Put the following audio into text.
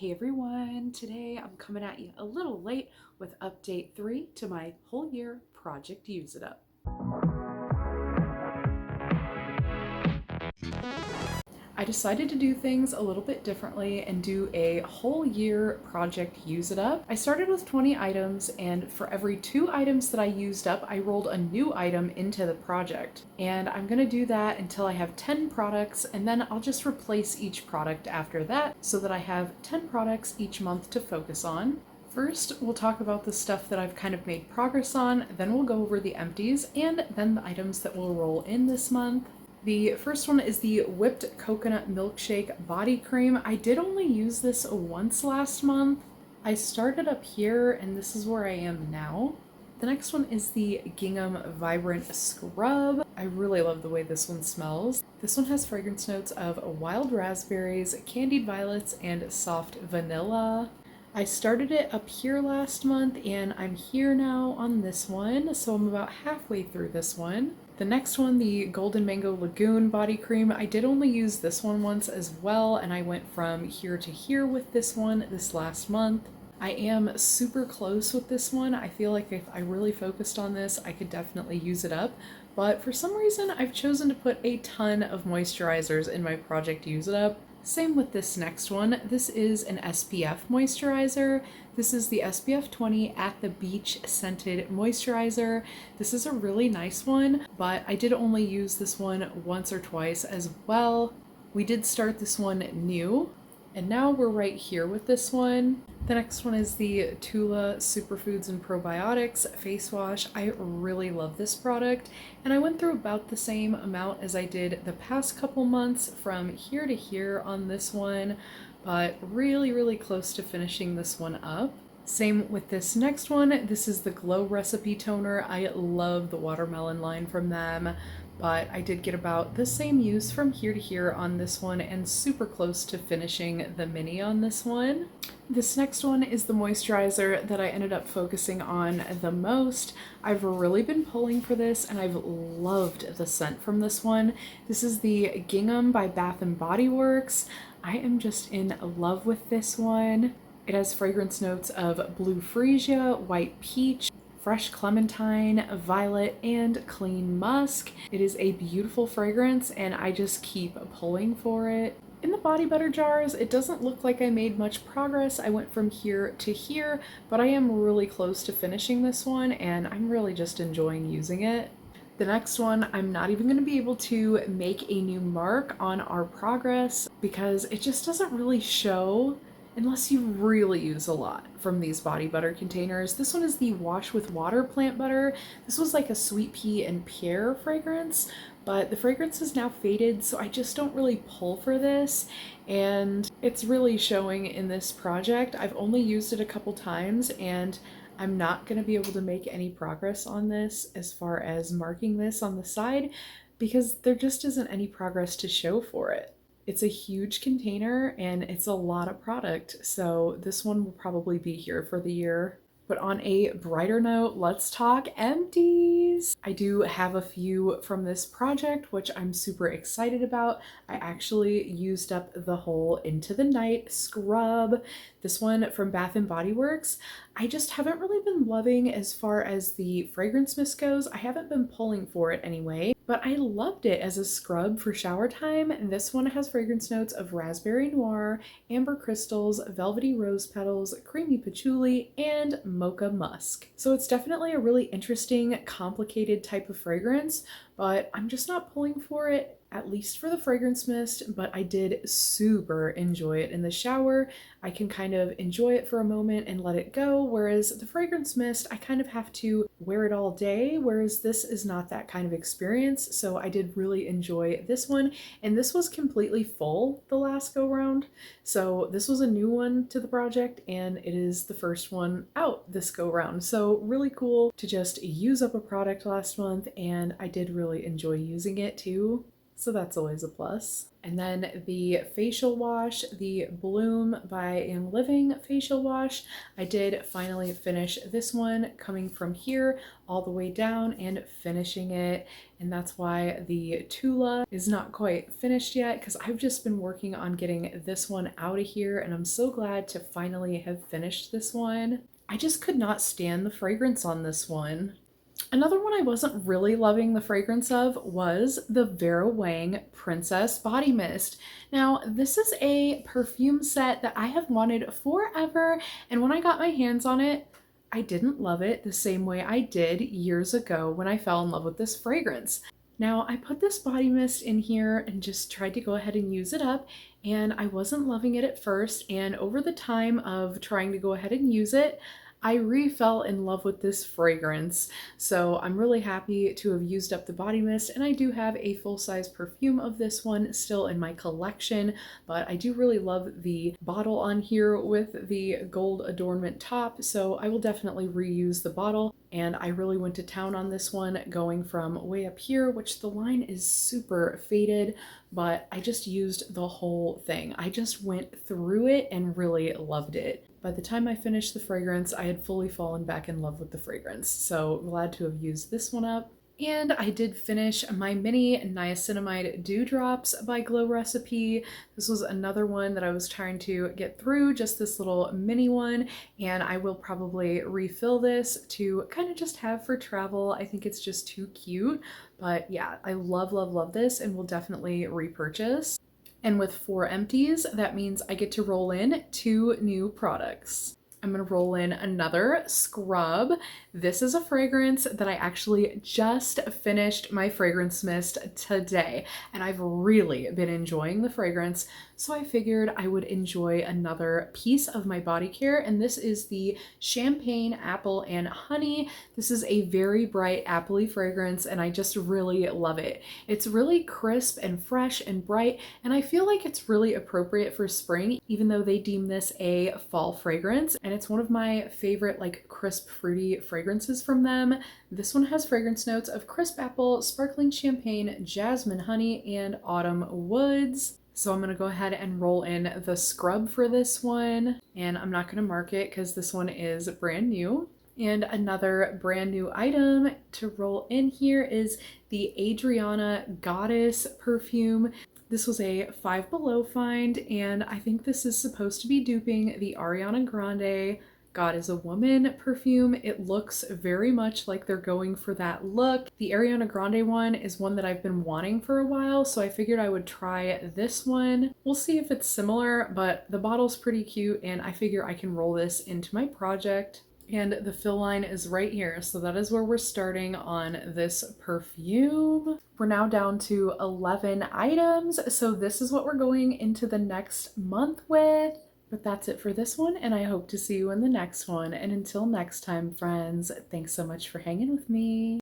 Hey everyone, today I'm coming at you a little late with update 3 to my whole year Project Use It Up. I decided to do things a little bit differently and do a whole year Project Use It Up. I started with 20 items, and for every 2 items that I used up, I rolled a new item into the project. And I'm gonna do that until I have 10 products, and then I'll just replace each product after that so that I have 10 products each month to focus on. First, we'll talk about the stuff that I've kind of made progress on, then we'll go over the empties, and then the items that will roll in this month. The first one is the Whipped Coconut Milkshake Body Cream. I did only use this once last month. I started up here and this is where I am now. The next one is the Gingham Vibrant Scrub. I really love the way this one smells. This one has fragrance notes of wild raspberries, candied violets, and soft vanilla. I started it up here last month and I'm here now on this one, so I'm about halfway through this one. The next one, the Golden Mango Lagoon Body Cream, I did only use this one once as well, and I went from here to here with this one this last month. I am super close with this one. I feel like if I really focused on this, I could definitely use it up. But for some reason, I've chosen to put a ton of moisturizers in my Project Use It Up. Same with this next one. This is an SPF moisturizer. This is the SPF 20 at the Beach Scented Moisturizer. This is a really nice one, but I did only use this one once or twice as well. We did start this one new, and now we're right here with this one. The next one is the Tula Superfoods and Probiotics Face Wash. I really love this product, and I went through about the same amount as I did the past couple months from here to here on this one, but really close to finishing this one up. Same with this next one. This is the Glow Recipe Toner. I love the watermelon line from them, but I did get about the same use from here to here on this one and super close to finishing the mini on this one. This next one is the moisturizer that I ended up focusing on the most. I've really been pulling for this and I've loved the scent from this one. This is the Gingham by Bath & Body Works. I am just in love with this one. It has fragrance notes of blue freesia, white peach, fresh clementine, violet, and clean musk. It is a beautiful fragrance and I just keep pulling for it. In the body butter jars, it doesn't look like I made much progress. I went from here to here, but I am really close to finishing this one and I'm really just enjoying using it. The next one, I'm not even going to be able to make a new mark on our progress because it just doesn't really show unless you really use a lot from these body butter containers. This one is the Wash with Water Plant Butter. This was like a sweet pea and pear fragrance, but the fragrance is now faded, so I just don't really pull for this, and it's really showing in this project. I've only used it a couple times, and I'm not going to be able to make any progress on this as far as marking this on the side because there just isn't any progress to show for it. It's a huge container and it's a lot of product, so this one will probably be here for the year. But on a brighter note, let's talk empties. I do have a few from this project, which I'm super excited about. I actually used up the whole Into the Night scrub. This one from Bath & Body Works. I just haven't really been loving as far as the fragrance mist goes. I haven't been pulling for it anyway, but I loved it as a scrub for shower time. And this one has fragrance notes of raspberry noir, amber crystals, velvety rose petals, creamy patchouli, and mocha musk. So it's definitely a really interesting, complicated type of fragrance, but I'm just not pulling for it, at least for the fragrance mist, but I did super enjoy it in the shower. I can kind of enjoy it for a moment and let it go, whereas the fragrance mist, I kind of have to wear it all day, whereas this is not that kind of experience. So I did really enjoy this one, and this was completely full the last go round. So this was a new one to the project, and it is the first one out this go round. So really cool to just use up a product last month, and I did really enjoy using it too. so that's always a plus. And then the facial wash, the Bloom by Young Living facial wash. I did finally finish this one, coming from here all the way down and finishing it. And that's why the Tula is not quite finished yet, because I've just been working on getting this one out of here, and I'm so glad to finally have finished this one. I just could not stand the fragrance on this one. Another one I wasn't really loving the fragrance of was the Vera Wang Princess Body Mist. Now, this is a perfume set that I have wanted forever, and when I got my hands on it, I didn't love it the same way I did years ago when I fell in love with this fragrance. Now, I put this body mist in here and just tried to go ahead and use it up, and I wasn't loving it at first, and over the time of trying to go ahead and use it, I fell in love with this fragrance. So I'm really happy to have used up the body mist, and I do have a full-size perfume of this one still in my collection, but I do really love the bottle on here with the gold adornment top, so I will definitely reuse the bottle. And I really went to town on this one, going from way up here, which the line is super faded, but I just used the whole thing. I just went through it and really loved it. By the time I finished the fragrance, I had fully fallen back in love with the fragrance, so glad to have used this one up. And I did finish my mini niacinamide dewdrops by Glow Recipe. This was another one that I was trying to get through, just this little mini one, and I will probably refill this to kind of just have for travel. I think it's just too cute, but yeah, I love, love, love this and will definitely repurchase. And with 4 empties, that means I get to roll in 2 new products. I'm gonna roll in another scrub. This is a fragrance that I actually just finished my fragrance mist today, and I've really been enjoying the fragrance, so I figured I would enjoy another piece of my body care, and this is the Champagne Apple and Honey. This is a very bright appley fragrance, and I just really love it. It's really crisp and fresh and bright, and I feel like it's really appropriate for spring, even though they deem this a fall fragrance, and it's one of my favorite like crisp fruity fragrances from them. This one has fragrance notes of crisp apple, sparkling champagne, jasmine honey, and autumn woods. So I'm gonna go ahead and roll in the scrub for this one, and I'm not gonna mark it because this one is brand new. And another brand new item to roll in here is the Adriana Goddess perfume. This was a Five Below find, and I think this is supposed to be duping the Ariana Grande God is a Woman perfume. It looks very much like they're going for that look. The Ariana Grande one is one that I've been wanting for a while, so I figured I would try this one. We'll see if it's similar, but the bottle's pretty cute, and I figure I can roll this into my project. And the fill line is right here, so that is where we're starting on this perfume. We're now down to 11 items, so this is what we're going into the next month with. But that's it for this one, and I hope to see you in the next one. And until next time, friends, thanks so much for hanging with me.